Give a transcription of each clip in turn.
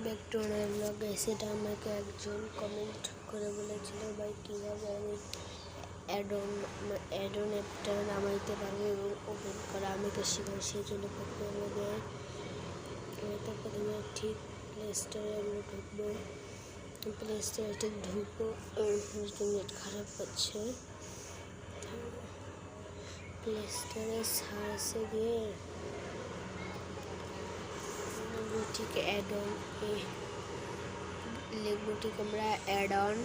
Back to another blog. সেটা আমাকে একজন কমেন্ট করে বলেছিল ভাই কীভাবে আমি অ্যাডন অ্যাপটা নামাইতে পারবো এবং ওপেন করা আমাকে শেখায়। সেই জন্য প্রথমে ঠিক প্লে স্টোরে আমরা ঢুকবো। প্লে স্টোরে ঠিক ঢুকবো, নেট খারাপ হচ্ছে। প্লে স্টোরে সার্চে গিয়ে ঠিক অ্যাডন লিখবো, ঠিক আমরা অ্যাডন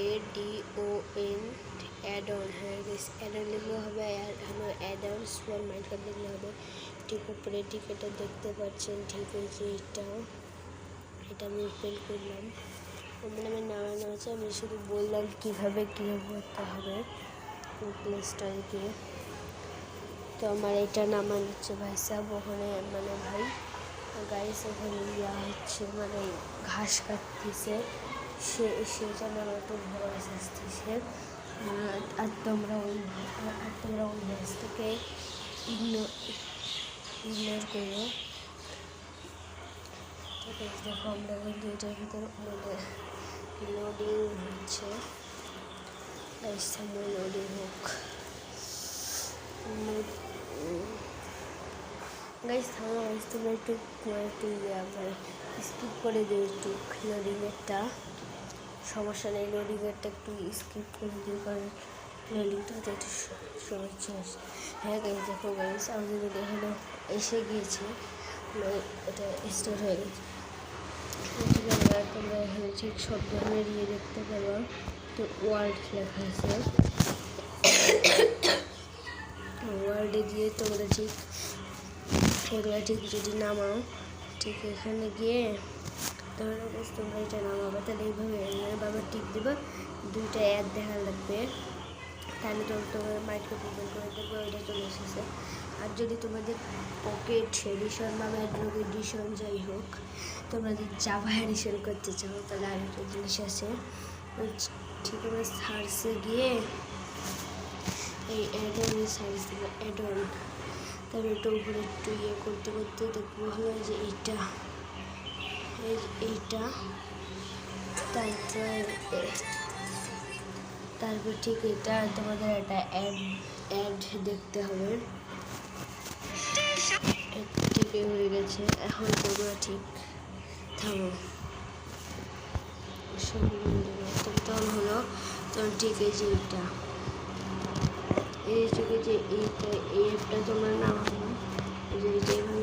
ADON অ্যাডন, হ্যাঁ অ্যাডন লিখলে হবে, অ্যাডন স্মল মাইনক্রাফট লিখলে হবে। ঠিক উপরে ঠিক এটা দেখতে পাচ্ছেন, ঠিক হয়েছে। এটা আমি ওপেন করলাম, ওপেন আমার নামানো আছে। আমি শুধু বললাম কীভাবে করতে হবে প্লে স্টোরে গিয়ে। তো আমার এটা নামানো হচ্ছে ভাই সাহেব, ওখানে মানে ভাই গাইস ওখানে ইয়া হচ্ছে, মানে ঘাস কাটতেছে, সেটা আমার একটু ভয়েস আসতেছে। আর তোমরা ওই ভয়েসটাকে ইগনোর করো। ঠিক আছে, দেখো আমরা কিন্তু এটার ভিতরে লোডিং হচ্ছে। লোডিং হোক গাইস, তোমরা একটু স্কিপ করে দিও, একটু লোডিংয়েরটা সমস্যা নেই, লোডিংয়েরটা একটু স্কিপ করে দিও, কারণ লোডিংটা একটু সমস্যা আছে। হ্যাঁ গাইস দেখো গাইস, আমি যদি এখানে এসে গিয়েছি, এটা স্টার্ট হয়ে গেছে। তোমরা এখানে ঠিক সব ধরনের দেখতে পারো। তো ওয়ার্ল্ড লেখা আছে, ওয়ার্ল্ডে গিয়ে তোমরা ঠিক এগুলো ঠিক যদি নামাও, ঠিক এখানে গিয়ে তোমরা এটা নামাবে। তাহলে এইভাবে টিপ দেবে, দুইটা অ্যাড দেখা লাগবে, তাহলে তোমার মাইক্রোফোন ওপেন করে দেখবে ওইটা চলে এসেছে। আর যদি তোমাদের পকেট এডিশন বা ম্যাড্রক এডিশন যাই হোক, তোমরা যদি জাভা এডিশন করতে চাও, তাহলে আরেকটা জিনিস আছে। ঠিক আছে, সার্চে গিয়ে এই অ্যাডনে সার্চ দেবে, অ্যাডন। তারপরে একটু উপরে একটু করতে দেখবো যে এইটা তারপর ঠিক এটা তোমাদের একটা অ্যাড দেখতে হবে। ঠিক হয়ে গেছে, এখন তোমরা ঠিক থামো। তখন হলো তখন ঠিক এই যে এই অ্যাপটা তোমরা নামাবো, যে এইভাবে